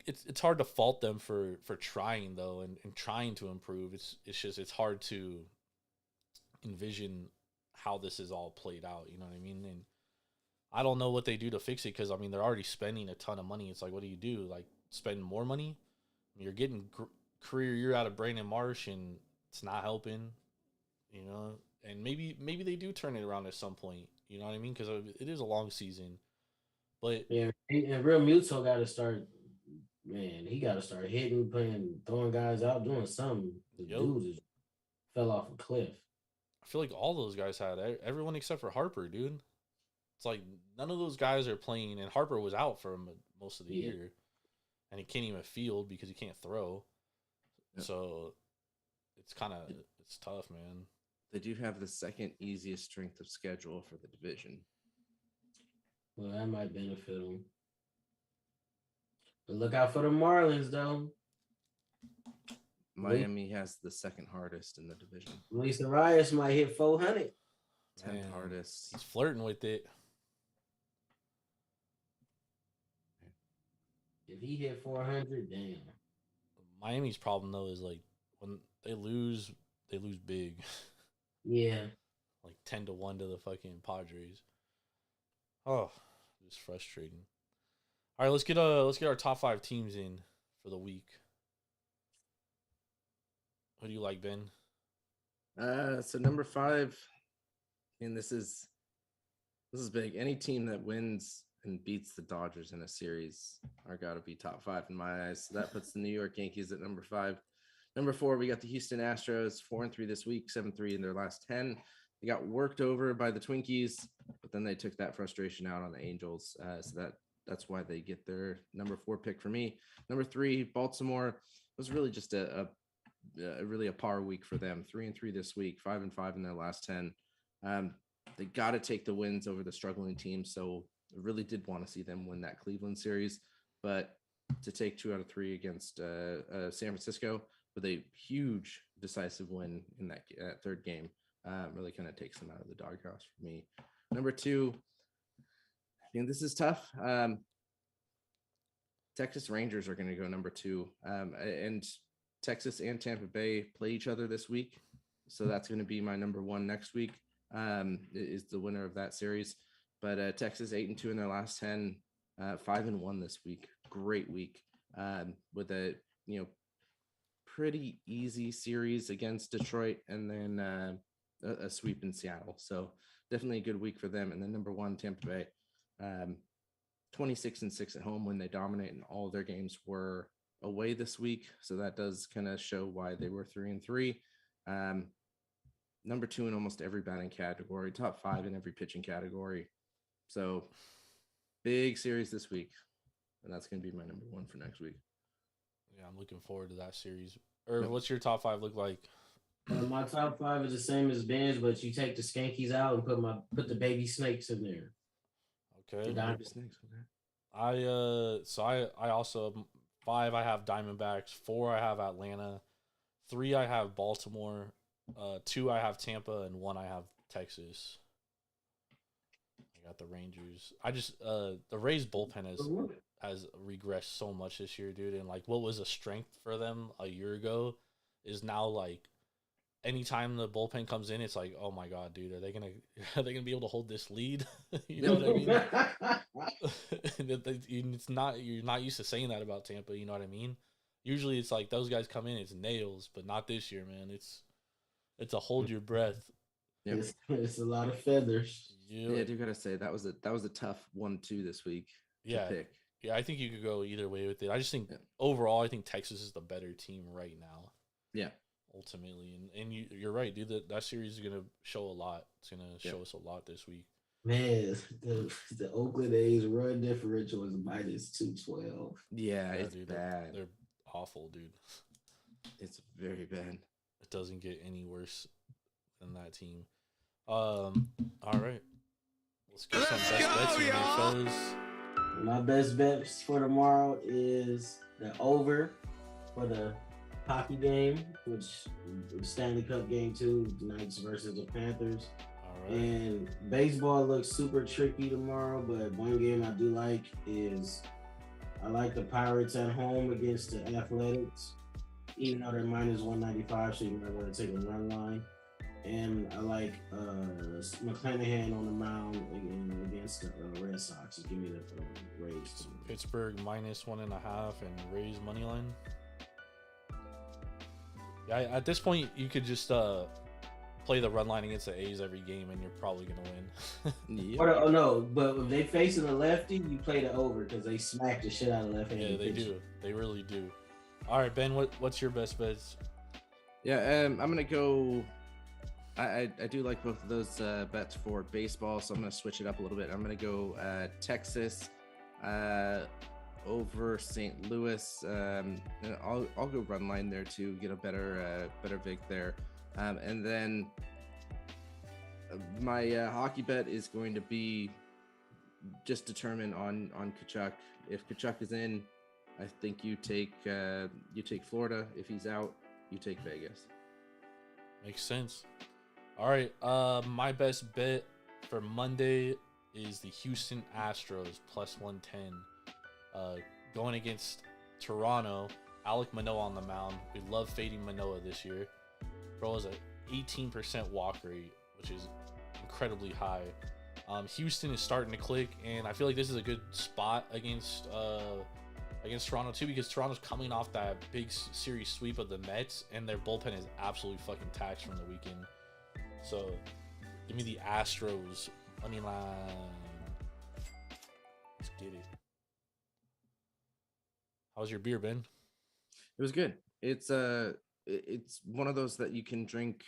Speaker 6: it's hard to fault them for trying though, and trying to improve. It's hard to envision how this is all played out. You know what I mean? And I don't know what they do to fix it, because I mean, they're already spending a ton of money. It's like, what do you do? Like, spend more money? I mean, you're getting career year out of Brandon Marsh, and it's not helping. You know, and maybe they do turn it around at some point. You know what I mean? Because it is a long season. But
Speaker 7: Yeah, and Real Muto got to start. Man, he got to start hitting, playing, throwing guys out, doing something. The
Speaker 6: Yep.
Speaker 7: dude just fell off a cliff.
Speaker 6: I feel like all those guys had everyone except for Harper, dude. It's like none of those guys are playing, and Harper was out for most of the
Speaker 7: Yeah.
Speaker 6: year, and he can't even field because he can't throw.
Speaker 5: Yeah.
Speaker 6: So it's tough, man.
Speaker 5: They do have the second easiest strength of schedule for the division.
Speaker 7: Well, that might benefit them. But look out for the Marlins, though.
Speaker 5: Miami has the second hardest in the division.
Speaker 7: Luis Arias might hit 400.
Speaker 5: 10th
Speaker 6: Man,
Speaker 5: hardest.
Speaker 6: He's flirting with it.
Speaker 7: If he hit 400, damn.
Speaker 6: Miami's problem though is like when they lose big,
Speaker 7: Yeah.
Speaker 6: like 10-1 to the fucking Padres. Oh, just frustrating. All right, let's get our top 5 teams in for the week. Who do you like, Ben?
Speaker 5: So number 5, and this is big. Any team that wins and beats the Dodgers in a series are got to be top 5 in my eyes. So that puts the New York Yankees at number 5. Number 4, we got the Houston Astros, 4-3 this week, 7-3 in their last 10. They got worked over by the Twinkies, but then they took that frustration out on the Angels. So that's why they get their number 4 pick for me. Number 3, Baltimore was really just a par week for them. 3-3 this week, 5-5 in their last 10. They got to take the wins over the struggling teams. So I really did want to see them win that Cleveland series, but to take 2 out of 3 against San Francisco with a huge decisive win in that third game really kind of takes them out of the doghouse for me. Number 2, I think this is tough. Texas Rangers are going to go number 2, and Texas and Tampa Bay play each other this week, so that's going to be my number 1 next week. Is the winner of that series. But Texas 8-2 in their last 10, 5-1 this week. Great week with a pretty easy series against Detroit, and then a sweep in Seattle. So definitely a good week for them. And then number 1, Tampa Bay, 26-6 at home when they dominate, and all of their games were away this week. So that does kind of show why they were 3-3. Number 2 in almost every batting category, top 5 in every pitching category. So big series this week, and that's going to be my number 1 for next week.
Speaker 6: Yeah, I'm looking forward to that series. What's your top 5 look like?
Speaker 7: My top 5 is the same as Ben's, but you take the Skankies out and put the baby snakes in there.
Speaker 6: Okay.
Speaker 5: Baby snakes, okay.
Speaker 6: I also 5 I have Diamondbacks, 4 I have Atlanta, 3 I have Baltimore, 2 I have Tampa, and 1 I have Texas. I got the Rangers. I just the Rays bullpen has regressed so much this year, dude. And like what was a strength for them a year ago is now like anytime the bullpen comes in, it's like, oh my god, dude, are they gonna be able to hold this lead? You know what I mean? You're not used to saying that about Tampa. You know what I mean? Usually it's like those guys come in, it's nails, but not this year, man. It's a hold your breath.
Speaker 5: Yep.
Speaker 7: It's a lot of feathers.
Speaker 5: Yeah, I do gotta say that was a tough 1-2 this week.
Speaker 6: Yeah,
Speaker 5: pick.
Speaker 6: Yeah, I think you could go either way with it. I just think overall, I think Texas is the better team right now.
Speaker 5: Yeah,
Speaker 6: ultimately. And you're right, dude. That series is gonna show a lot. It's gonna show us a lot this week.
Speaker 7: Man, the Oakland A's run differential is -212.
Speaker 5: Yeah, it's
Speaker 6: dude,
Speaker 5: bad.
Speaker 6: They're awful, dude.
Speaker 5: It's very bad.
Speaker 6: It doesn't get any worse than that team. All right. Let's get some best bets in here, fellas.
Speaker 7: My best bets for tomorrow is the over for the hockey game, which is Stanley Cup game 2, the Knights versus the Panthers.
Speaker 6: All right.
Speaker 7: And baseball looks super tricky tomorrow, but one game I do like is I like the Pirates at home against the Athletics, even though they're -195, so you might want to take a run line. And I like McClanahan on the mound against the Red Sox. Give me the Rays.
Speaker 6: Pittsburgh -1.5 and Rays money line. Yeah, at this point you could just play the run line against the A's every game, and you're probably gonna win.
Speaker 7: Oh no, but if they facing a lefty, you play the over because they smack the shit out of left-handed.
Speaker 6: Yeah, they do. They really do. All right, Ben, what's your best bets?
Speaker 5: Yeah, I'm gonna go. I do like both of those bets for baseball, so I'm gonna switch it up a little bit. I'm gonna go Texas over St. Louis. And I'll go run line there too, get a better vig there. And then my hockey bet is going to be just determined on Tkachuk. If Tkachuk is in, I think you take Florida. If he's out, you take Vegas.
Speaker 6: Makes sense. All right, my best bet for Monday is the Houston Astros +110, going against Toronto. Alek Manoah on the mound. We love fading Manoah this year. Bro has an 18% walk rate, which is incredibly high. Houston is starting to click, and I feel like this is a good spot against Toronto too, because Toronto's coming off that big series sweep of the Mets, and their bullpen is absolutely fucking taxed from the weekend. So, give me the Astros money line. Let's get it. How's your beer, Ben?
Speaker 5: It was good. It's one of those that you can drink,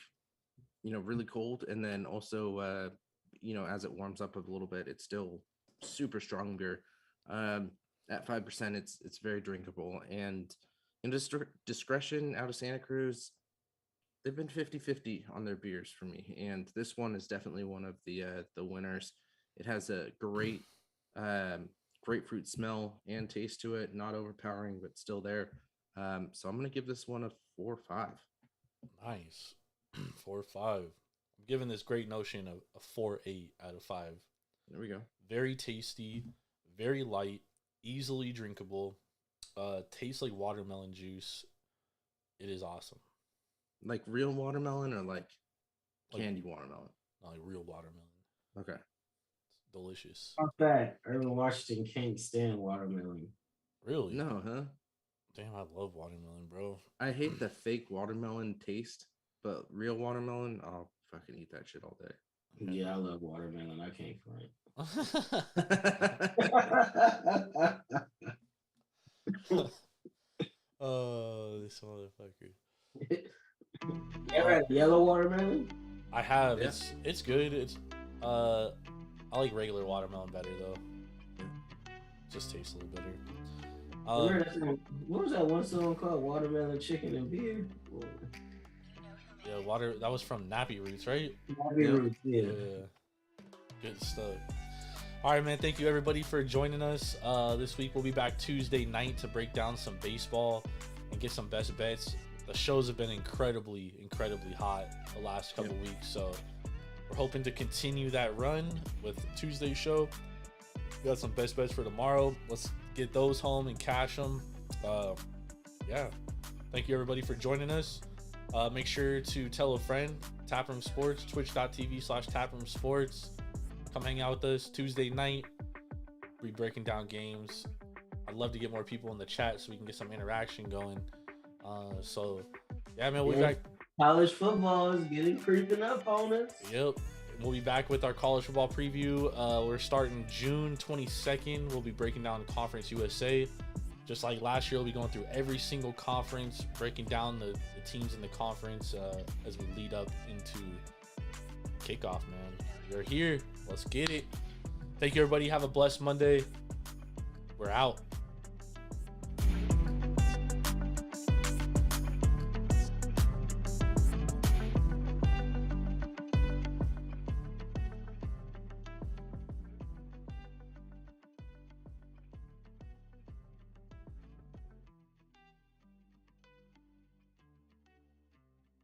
Speaker 5: really cold, and then also as it warms up a little bit, it's still super strong beer. At 5%, it's very drinkable, and discretion out of Santa Cruz, they've been 50-50 on their beers for me, and this one is definitely one of the winners. It has a great grapefruit smell and taste to it, not overpowering, but still there. So I'm gonna give this one a 4.5.
Speaker 6: Nice. 4.5. I'm giving this great notion of a 4.8 out of 5.
Speaker 5: There we go.
Speaker 6: Very tasty, very light, easily drinkable. Tastes like watermelon juice. It is awesome.
Speaker 5: Like real watermelon or like candy watermelon?
Speaker 6: Not like real watermelon.
Speaker 5: Okay.
Speaker 6: It's delicious.
Speaker 7: Fun fact: Irvin Washington can't stand watermelon.
Speaker 6: Really?
Speaker 5: No, huh?
Speaker 6: Damn, I love watermelon, bro.
Speaker 5: I hate the fake watermelon taste, but real watermelon, I'll fucking eat that shit all day.
Speaker 7: Yeah, I love watermelon. I can't front.
Speaker 6: Oh, this motherfucker.
Speaker 7: You ever had yellow watermelon?
Speaker 6: I have.
Speaker 5: Yeah.
Speaker 6: It's good. It's I like regular watermelon better though. Just tastes a little better.
Speaker 7: What was that one song called? Watermelon Chicken and Beer?
Speaker 6: Yeah, water. That was from Nappy Roots, right?
Speaker 7: Nappy Roots, yeah.
Speaker 6: Good stuff. All right, man. Thank you everybody for joining us. This week we'll be back Tuesday night to break down some baseball and get some best bets. The shows have been incredibly hot the last couple weeks, so we're hoping to continue that run with Tuesday's show. We got some best bets for tomorrow. Let's get those home and cash them. Yeah. Thank you everybody for joining us. Make sure to tell a friend. Taproom Sports, twitch.tv/Taproom Sports. Come hang out with us Tuesday night. We'll be breaking down games. I'd love to get more people in the chat so we can get some interaction going. So yeah, man, we'll be back.
Speaker 7: College football is getting creeping up on us.
Speaker 6: Yep. We'll be back with our college football preview. We're starting June 22nd. We'll be breaking down Conference USA. just like last year, we'll be going through every single conference, breaking down the teams in the conference as we lead up into kickoff, man. You're here. Let's get it. Thank you, everybody. Have a blessed Monday. We're out.